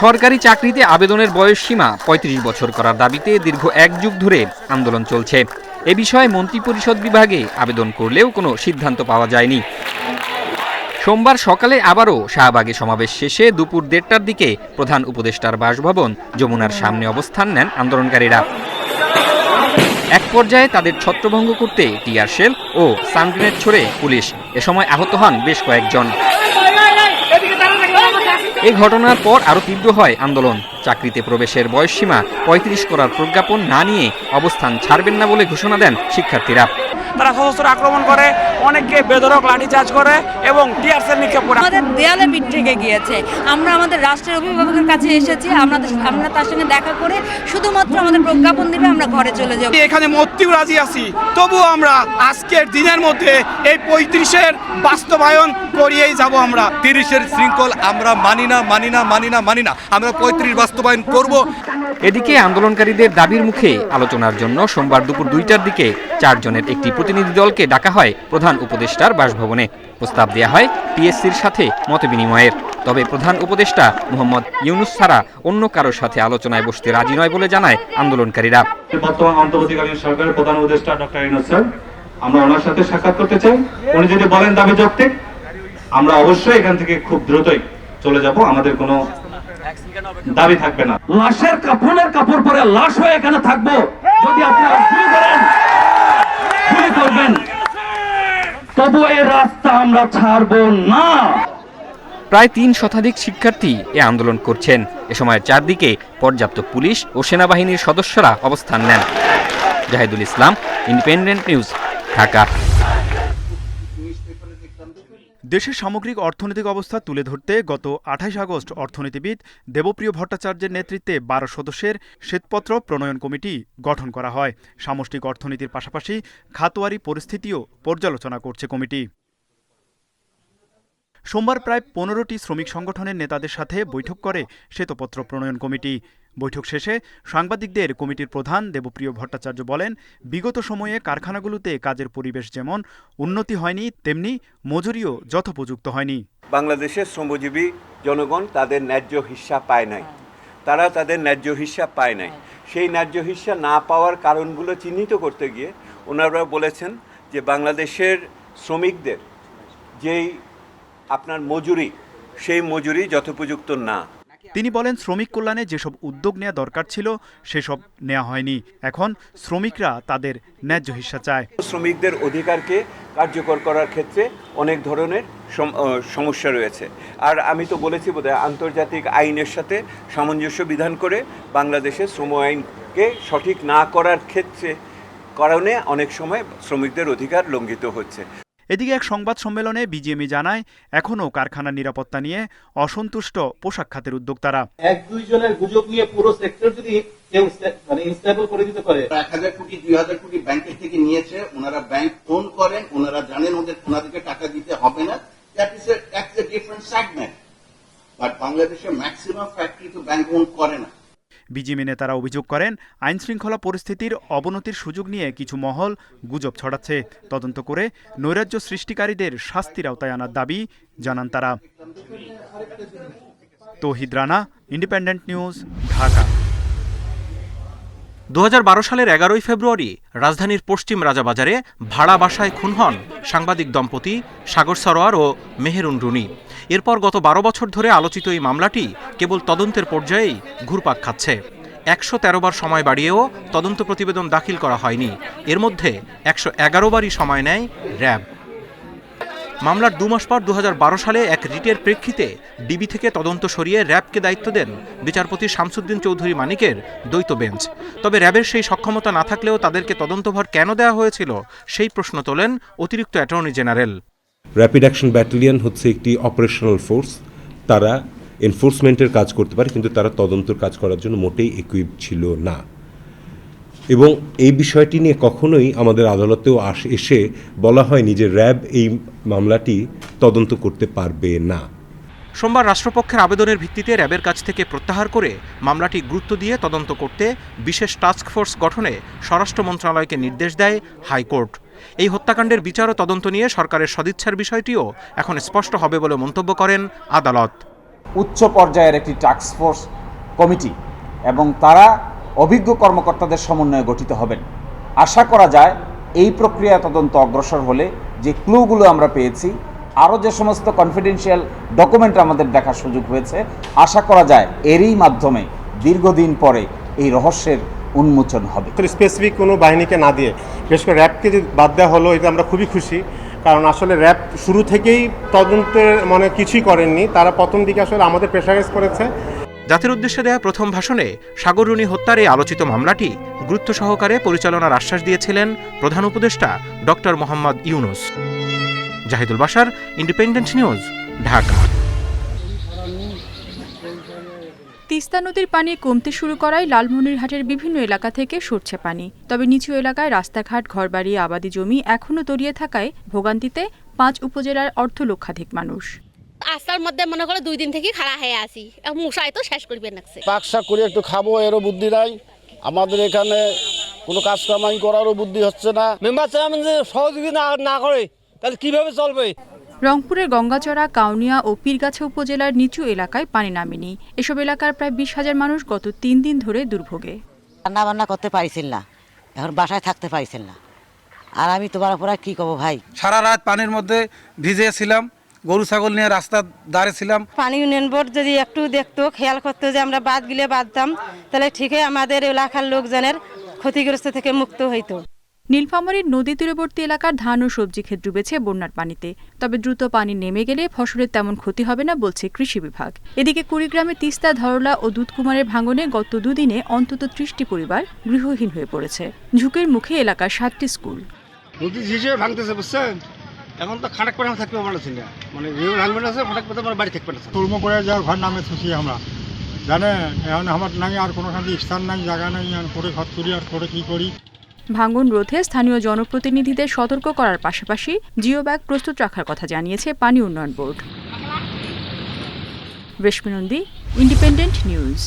সরকারি চাকরিতে আবেদনের বয়স সীমা ৩৫ বছর করার দাবিতে দীর্ঘ এক যুগ ধরে আন্দোলন চলছে। এ বিষয়ে মন্ত্রিপরিষদ বিভাগে আবেদন করলেও কোনো সিদ্ধান্ত পাওয়া যায়নি। সোমবার সকালে আবারও শাহবাগে সমাবেশ শেষে দুপুর ১:৩০টার দিকে প্রধান উপদেষ্টার বাসভবন যমুনার সামনে অবস্থান নেন আন্দোলনকারীরা। এক পর্যায়ে তাদের ছত্রভঙ্গ করতে টিয়ার শেল ও সানগ্রেনেড ছোড়ে পুলিশ। এ সময় আহত হন বেশ কয়েকজন। এই ঘটনার পর আরও তীব্র হয় আন্দোলন। চাকরিতে প্রবেশের বয়সসীমা ৩৫ করার প্রজ্ঞাপন না নিয়ে অবস্থান ছাড়বেন না বলে ঘোষণা দেন শিক্ষার্থীরা। তারা সশস্ত্র আক্রমণ করে, অনেককে বেধড়ক লাঠিচার্জ করে এবং টিয়ার সেল নিক্ষেপ করে। আমাদের দেয়ালে পিঠ থেকে গিয়েছে। আমরা আমাদের রাষ্ট্রের অভিভাবকের কাছে এসেছি, আমরা তার সঙ্গে দেখা করে শুধুমাত্র আমাদের প্রজ্ঞাপন দিবে, আমরা ঘরে চলে যাব। এখানে মরতেও রাজি আছি, তবুও আমরা আজকের দিনের মধ্যে এই ৩৫-এর বাস্তবায়ন করিয়েই যাব। আমরা ৩০-এর শৃঙ্খল আমরা মানি না। আমরা ৩৫ বাস্তবায়ন করব। এদিকে আন্দোলনকারীদের দাবির মুখে আলোচনার জন্য সোমবার দুপুর ২টার দিকে ৪ জনের একটি প্রতিনিধি দলকে ডাকা হয় প্রধান উপদেষ্টার বাসভবনে। প্রস্তাব দেয়া হয় টিএসসির সাথে মতবিনিময়ের। তবে প্রধান উপদেষ্টা মোহাম্মদ ইউনূস ছাড়া অন্য কারোর সাথে আলোচনায় বসতে রাজি নয় বলে জানায় আন্দোলনকারীরা। বর্তমান অন্তর্বর্তীকালীন সরকারের প্রধান উপদেষ্টা ডক্টর ইউনূস স্যার, আমরা ওনার সাথে সাক্ষাৎ করতে চাই। উনি যদি বলেন দাবি যৌক্তিক, আমরা অবশ্যই এখান থেকে খুব দ্রুতই চলে যাব। আমাদের কোনো দাবি থাকবে না। লাশের কাফনের কাপড় পরে লাশ হয়ে এখানে থাকবো। যদি আপনারা গুলি করবেন, তবু এই রাস্তা আমরা ছাড়বো না। প্রায় ৩ শতাধিক শিক্ষার্থী এ আন্দোলন করছেন। এ সময় চারদিকে পর্যাপ্ত পুলিশ ও সেনাবাহিনীর সদস্যরা অবস্থান নেন। জাহিদুল ইসলাম, ইন্ডিপেন্ডেন্ট নিউজ, ঢাকা। দেশের সামগ্রিক অর্থনৈতিক অবস্থা তুলে ধরতে গত ২৮ আগস্ট অর্থনীতিবিদ দেবপ্রিয় ভট্টাচার্যের নেতৃত্বে ১২ সদস্যের শ্বেতপত্র প্রণয়ন কমিটি গঠন করা হয়। সামষ্টিক অর্থনীতির পাশাপাশি খাতওয়ারি পরিস্থিতিও পর্যালোচনা করছে কমিটি। সোমবার প্রায় ১৫টি শ্রমিক সংগঠনের নেতাদের সাথে বৈঠক করে শ্বেতপত্র প্রণয়ন কমিটি। বৈঠক শেষে সাংবাদিকদের কমিটির প্রধান দেবপ্রিয় ভট্টাচার্য বলেন, বিগত সময়ে কারখানাগুলোতে কাজের পরিবেশ যেমন উন্নতি হয়নি, তেমনি মজুরিও যথোপযুক্ত হয়নি। বাংলাদেশের শ্রমজীবী জনগণ তাদের ন্যায্য হিস্যা পায় নাই। তারা তাদের ন্যায্য হিস্যা পায় নাই। সেই ন্যায্য হিস্যা না পাওয়ার কারণগুলো চিহ্নিত করতে গিয়ে ওনারা বলেছেন যে বাংলাদেশের শ্রমিকদের যেই আপনার মজুরি, সেই মজুরি যথোপযুক্ত না। তিনি বলেন, শ্রমিক কল্যাণে যেসব উদ্যোগ নেওয়া দরকার ছিল সেসব নেওয়া হয়নি। এখন শ্রমিকরা তাদের ন্যায্য হিস্যা চায়। শ্রমিকদের অধিকারকে কার্যকর করার ক্ষেত্রে অনেক ধরনের সমস্যা রয়েছে। আর আমি তো বলেছি বোধহয় আন্তর্জাতিক আইনের সাথে সামঞ্জস্য বিধান করে বাংলাদেশের শ্রম আইনকে সঠিক না করার কারণে অনেক সময় শ্রমিকদের অধিকার লঙ্ঘিত হচ্ছে। এদিকে এক সংবাদ সম্মেলনে বিজিএমই জানায়, এখনও কারখানার নিরাপত্তা নিয়ে অসন্তুষ্ট পোশাক খাতের উদ্যোক্তারা। ১-২ জনের গুজব নিয়ে পুরো সেক্টর যদি কেউ ইনস্টেবল করে দিতে পারে। ১,০০০ কোটি ২,০০০ কোটি ব্যাংকের থেকে নিয়েছে, ওনারা ব্যাংক ফোন করেন, ওনারা জানেন ওনাদেরকে টাকা দিতে হবে না। That is a different segment. But বাংলাদেশে ম্যাক্সিমাম ফ্যাক্টরি তো ব্যাংক ওন করে না। বিজিএমই নেতারা অভিযোগ করেন, আইনশৃঙ্খলা পরিস্থিতির অবনতির সুযোগ নিয়ে কিছু মহল গুজব ছড়াচ্ছে। তদন্ত করে নৈরাজ্য সৃষ্টিকারীদের শাস্তির আওতায় আনার দাবি জানান তারা। তৌহিদ রানা, ইন্ডিপেন্ডেন্ট নিউজ, ঢাকা। ২০১২ সালের ১১ই ফেব্রুয়ারি রাজধানীর পশ্চিম রাজাবাজারে ভাড়া বাসায় খুন হন সাংবাদিক দম্পতি সাগর সরোয়ার ও মেহেরুন রুনি। এরপর গত ১২ বছর ধরে আলোচিত এই মামলাটি কেবল তদন্তের পর্যায়েই ঘুরপাক খাচ্ছে। ১১৩ বার সময় বাড়িয়েও তদন্ত প্রতিবেদন দাখিল করা হয়নি। এর মধ্যে ১১১ বারই সময় নেয় র্যাব। মামলার ২ মাস পর ২০১২ সালে এক রিটের প্রেক্ষিতে ডিবি থেকে তদন্ত সরিয়ে র্যাবকে দায়িত্ব দেন বিচারপতি শামসুদ্দিন চৌধুরী মানিকের দ্বৈত বেঞ্চ। তবে র্যাবের সেই সক্ষমতা না থাকলেও তাদেরকে তদন্তভার কেন দেওয়া হয়েছিল সেই প্রশ্ন তোলেন অতিরিক্ত attorney general. Rapid action battalion হচ্ছে একটি অপারেশনাল ফোর্স। তারা এনফোর্সমেন্টের কাজ করতে পারে, কিন্তু তারা তদন্তের কাজ করার জন্য মোটেই ইকুইপড ছিল না। এবং এই বিষয়টি নিয়ে কখনোই আমাদের আদালতেও এসে বলা হয়নি যে র্যাব এই মামলাটি তদন্ত করতে পারবে না। সোমবার রাষ্ট্রপক্ষের আবেদনের ভিত্তিতে র্যাবের কাছ থেকে প্রত্যাহার করে মামলাটি গুরুত্ব দিয়ে তদন্ত করতে বিশেষ টাস্কফোর্স গঠনে স্বরাষ্ট্র মন্ত্রণালয়কে নির্দেশ দেয় হাইকোর্ট। এই হত্যাকাণ্ডের বিচার ও তদন্ত নিয়ে সরকারের সদিচ্ছার বিষয়টিও এখন স্পষ্ট হবে বলে মন্তব্য করেন আদালত। উচ্চ পর্যায়ের একটি টাস্ক ফোর্স কমিটি এবং তারা অভিজ্ঞ কর্মকর্তাদের সমন্বয়ে গঠিত হবেন। আশা করা যায় এই প্রক্রিয়া তদন্ত অগ্রসর হলে যে ক্লুগুলো আমরা পেয়েছি, আরও যে সমস্ত কনফিডেন্সিয়াল ডকুমেন্ট আমাদের দেখার সুযোগ হয়েছে, আশা করা যায় এরই মাধ্যমে দীর্ঘদিন পরে এই রহস্যের উন্মোচন হবে। স্পেসিফিক কোনো বাহিনীকে না দিয়ে বিশেষ করে র্যাবকে যে বাদ দেওয়া হলো, এটা আমরা খুবই খুশি। কারণ আসলে র্যাব শুরু থেকেই তদন্তের কিছুই করেননি, তারা প্রথম দিকে আসলে আমাদের প্রেশারাইজ করেছে। জাতির উদ্দেশ্যে দেয়া প্রথম ভাষণে সাগর রুনি হত্যার এই আলোচিত মামলাটি গুরুত্ব সহকারে পরিচালনার আশ্বাস দিয়েছিলেন প্রধান উপদেষ্টা doctor Mohammad Yunus. Zahidul Bashar, independent news, Dhaka. Teesta নদীর পানি কমতে শুরু করায় লালমনিরহাটের বিভিন্ন এলাকা থেকে সরছে পানি। তবে নিচু এলাকায় রাস্তাঘাট, ঘরবাড়ি, আবাদি জমি এখনও তলিয়ে থাকায় ভোগান্তিতে 5 উপজেলার অর্ধলক্ষাধিক মানুষ। আস্তার মধ্যে মনে করে 2 দিন থেকে খাড়া হয়ে আসি, মশাই তো শেষ করবে নাকছে। পাকশাক করে একটু খাবো এরও বুদ্ধি নাই, আমাদের এখানে কোনো কাজ কামাই করারও বুদ্ধি হচ্ছে না। মেম্বার চেয়ারম্যান যে সহযোগিতা না করে তাহলে কিভাবে চলবে? রংপুরের গঙ্গাচড়া, কাউনিয়া ও পীরগাছা উপজেলার নিচু এলাকায় পানি নামেনি। এসব এলাকার প্রায় 20,000 মানুষ গত 3 দিন ধরে দুর্ভোগে। রান্না বান্না করতে পারছিল না, এখন বাসায় থাকতে পারছিল না। আর আমি তোমার উপরে কি করবো ভাই? সারা রাত পানির মধ্যে ভিজেছিলাম, গরু ছাগল নিয়ে রাস্তা দাঁড়িয়েছিলাম। পানি ইউনিয়ন বোর্ড যদি একটু দেখতো, খেয়াল করতো যে আমরা বাদ গিলে বাঁধতাম, তাহলে ঠিকই আমাদের এলাকার লোকজনের ক্ষতিগ্রস্ত থেকে মুক্ত হইতো। নীলফামারীর নদী তীরবর্তী এলাকার ধান ও সবজি ক্ষেত ডুবেছে বন্যার পানিতে। তবে দ্রুত পানি নেমে গেলে ফসলের তেমন ক্ষতি হবে না বলছে কৃষি বিভাগ। এদিকে কুড়িগ্রামে তিস্তা, ধরলা ও দুধকুমারের ভাঙনে গত 2 দিনে অন্তত 30টি পরিবার গৃহহীন হয়ে পড়েছে। ঝুঁকির মুখে এলাকার 7টি স্কুল। নদী হিসেবে ভাঙতেছে, বুঝছেন? এখন তো খাটাক করে থাকতে পারছি না, মানে ভাঙবে না, খাটাক পেতে আমার বাড়ি থাকবে না। তুলম করে যাওয়ার ঘর নামে খুশি আমরা, জানেন? এখন আমার নাই আর কোনো স্থান নাই, জায়গা নাই, করে ঘর তুলি আর করে কি করি। ভাঙন রোধে স্থানীয় জনপ্রতিনিধিদের সতর্ক করার পাশাপাশি জিও ব্যাগ প্রস্তুত রাখার কথা জানিয়েছে পানি উন্নয়ন বোর্ড। রেশমি নন্দী, ইন্ডিপেন্ডেন্ট নিউজ।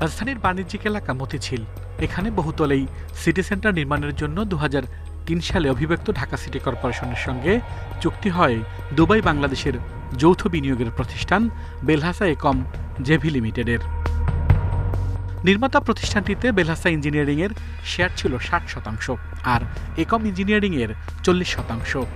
রাজধানীর বাণিজ্যিক এলাকা মতিঝিল, এখানে বহুতলেই সিটি সেন্টার নির্মাণের জন্য 2003 সালে অভিব্যক্ত ঢাকা সিটি কর্পোরেশনের সঙ্গে চুক্তি হয় দুবাই বাংলাদেশের যৌথ বিনিয়োগের প্রতিষ্ঠান বেলহাসা একম জেভি লিমিটেডের। নির্মাতা প্রতিষ্ঠানটিতে বেলহাসা ইঞ্জিনিয়ারিংয়ের শেয়ার ছিল 60% আর একম ইঞ্জিনিয়ারিংয়ের 40%।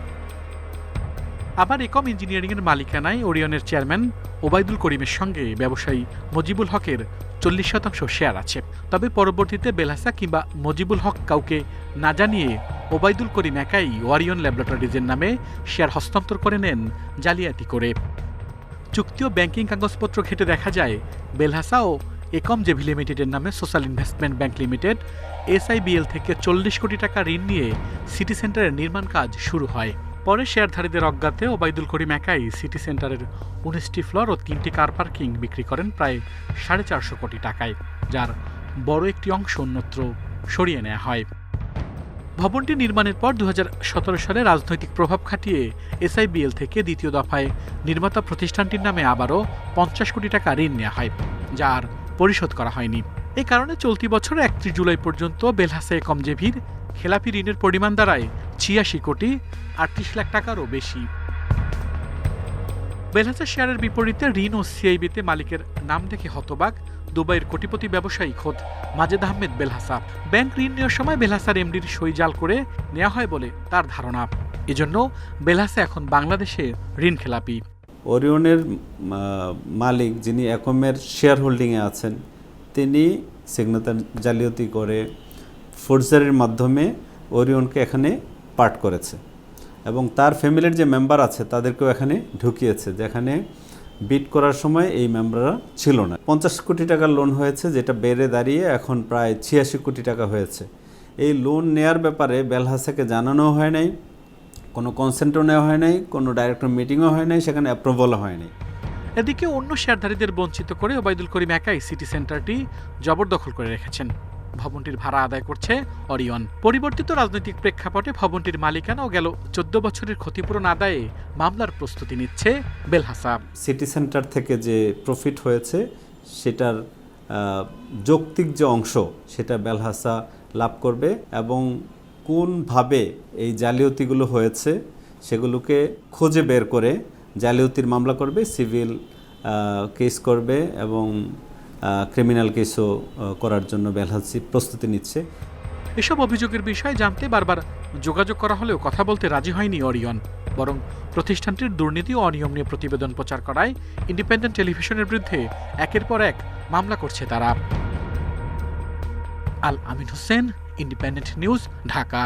আবার একম ইঞ্জিনিয়ারিংয়ের মালিকানায় ওরিয়নের চেয়ারম্যান ওবায়দুল করিমের সঙ্গে ব্যবসায়ী মজিবুল হকের 40% শেয়ার আছে। তবে পরবর্তীতে বেলহাসা কিংবা মজিবুল হক কাউকে না জানিয়ে ওবায়দুল করিম একাই ওরিয়ন ল্যাবরেটরিজের নামে শেয়ার হস্তান্তর করে নেন জালিয়াতি করে। চুক্তি ও ব্যাংকিং কাগজপত্র ঘেঁটে দেখা যায় বেলহাসা ও একম জেভি লিমিটেডের নামে social investment bank limited SIBL থেকে 40 কোটি টাকা ঋণ নিয়ে সিটি সেন্টারের নির্মাণ কাজ শুরু হয়। পরে শেয়ারধারীদের অজ্ঞাতে ওবায়দুল করিম একাই সিটি সেন্টারের 19টি ফ্লোর ও 3টি কার পার্কিং বিক্রি করেন প্রায় 450 কোটি টাকায়, যার বড় একটি অংশ অন্যত্র সরিয়ে নেওয়া হয়। ভবনটি নির্মাণের পর 2017 সালে রাজনৈতিক প্রভাব খাটিয়ে SIBL থেকে দ্বিতীয় দফায় নির্মাতা প্রতিষ্ঠানটির নামে আবারও 50 কোটি টাকা ঋণ নেওয়া হয়, যার পরিশোধ করা হয়নি। এই কারণে চলতি বছর 31 জুলাই পর্যন্ত বেলহাসা একম জেভির খেলাপি ঋণের পরিমাণ দাঁড়ায় 86 কোটি 38 লাখ টাকারও বেশি। বেলহাসা শেয়ারের বিপরীতে ঋণ ও CIBতে মালিকের নাম দেখে হতবাক দুবাইয়ের কোটিপতি ব্যবসায়ী খোদ মাজেদ আহমেদ বেলহাসা। ব্যাংক ঋণ নেওয়ার সময় বেলহাসার এমডির সই জাল করে নেওয়া হয় বলে তার ধারণা। এজন্য বেলহাসা এখন বাংলাদেশে ঋণ খেলাপি। ওরিয়নের মালিক যিনি একমের শেয়ার হোল্ডিংয়ে আছেন, তিনি সিগনেচার জালিয়াতি করে ফোর্জারির মাধ্যমে ওরিয়নকে এখানে পার্ট করেছে এবং তার ফ্যামিলির যে মেম্বার আছে তাদেরকেও এখানে ঢুকিয়েছে, যেখানে বিড করার সময় এই মেম্বাররা ছিল না। 50 কোটি টাকার লোন হয়েছে, যেটা বেড়ে দাঁড়িয়ে এখন প্রায় 86 কোটি টাকা হয়েছে। এই লোন নেয়ার ব্যাপারে বেলহাসাকে জানানো হয় নাই, কোনো কনসেন্টও নেওয়া হয় নাই, কোনো ডাইরেক্টর মিটিংও হয় নাই, সেখানে অ্যাপ্রুভালও হয় নাই। এদিকে অন্য শেয়ারধারীদের বঞ্চিত করে ওবায়দুল করিম একাই সিটি সেন্টারটি জবরদখল করে রেখেছেন। ভবনটির ভাড়া আদায় করছে ওরিয়ন। পরিবর্তিত রাজনৈতিক প্রেক্ষাপটে ভবনটির মালিকানা ও গেল 14 বছরের ক্ষতিপূরণ আদায়ে মামলার প্রস্তুতি নিচ্ছে বেলহাসা। সিটি সেন্টার থেকে যে প্রফিট হয়েছে সেটার যৌক্তিক যে অংশ সেটা বেলহাসা লাভ করবে এবং কোনভাবে এই জালিয়াতিগুলো হয়েছে সেগুলোকে খুঁজে বের করে জালিয়াতির মামলা করবে, সিভিল কেস করবে এবং ক্রিমিনাল কেসও করার জন্য বেলহাজি প্রস্তুতি নিচ্ছে। এসব অভিযোগের বিষয়ে জানতে বারবার যোগাযোগ করা হলেও কথা বলতে রাজি হয়নি অরিয়ন, বরং প্রতিষ্ঠানটির দুর্নীতি ও অনিয়ম নিয়ে প্রতিবেদন প্রচার করায় ইন্ডিপেন্ডেন্ট টেলিভিশনের বিরুদ্ধে একের পর এক মামলা করছে তারা। আল আমিন হোসেন, ইন্ডিপেন্ডেন্ট নিউজ, ঢাকা।